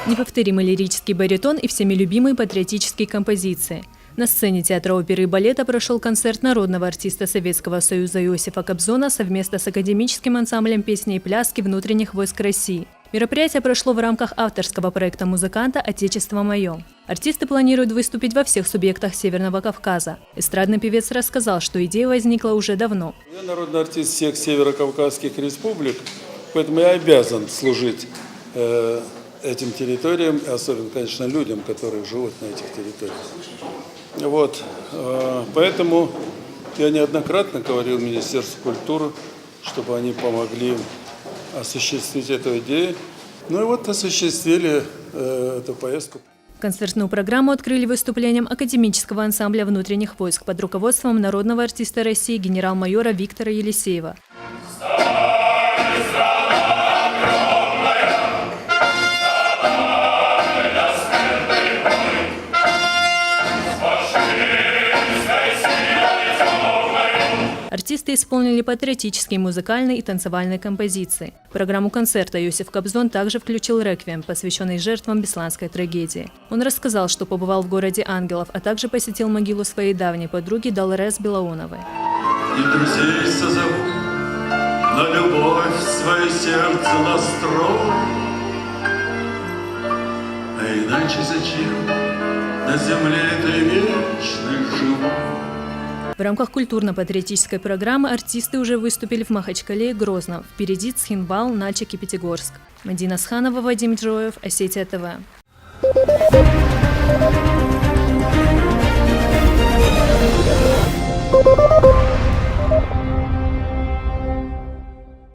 Неповторимый лирический баритон и всеми любимые патриотические композиции. На сцене театра оперы и балета прошел концерт народного артиста Советского Союза Иосифа Кобзона совместно с академическим ансамблем песни и пляски внутренних войск России. Мероприятие прошло в рамках авторского проекта музыканта «Отечество мое». Артисты планируют выступить во всех субъектах Северного Кавказа. Эстрадный певец рассказал, что идея возникла уже давно. Я народный артист всех северокавказских республик, поэтому я обязан служить этим территориям, особенно, конечно, людям, которые живут на этих территориях. Вот. Поэтому я неоднократно говорил Министерству культуры, чтобы они помогли осуществить эту идею. Ну и вот осуществили эту поездку. Концертную программу открыли выступлением академического ансамбля внутренних войск под руководством народного артиста России генерал-майора Виктора Елисеева. Артисты исполнили патриотические, музыкальные и танцевальные композиции. В программу концерта Иосиф Кобзон также включил реквием, посвященный жертвам Бесланской трагедии. Он рассказал, что побывал в городе Ангелов, а также посетил могилу своей давней подруги Долорес Белоуновой. И друзей созову, на любовь свое сердце настрою. А иначе зачем на земле этой вечной живу? В рамках культурно-патриотической программы артисты уже выступили в Махачкале и Грозном. Впереди Цхинвал, Нальчик и Пятигорск. Мадина Сханова, Вадим Джоев, Осетия ТВ.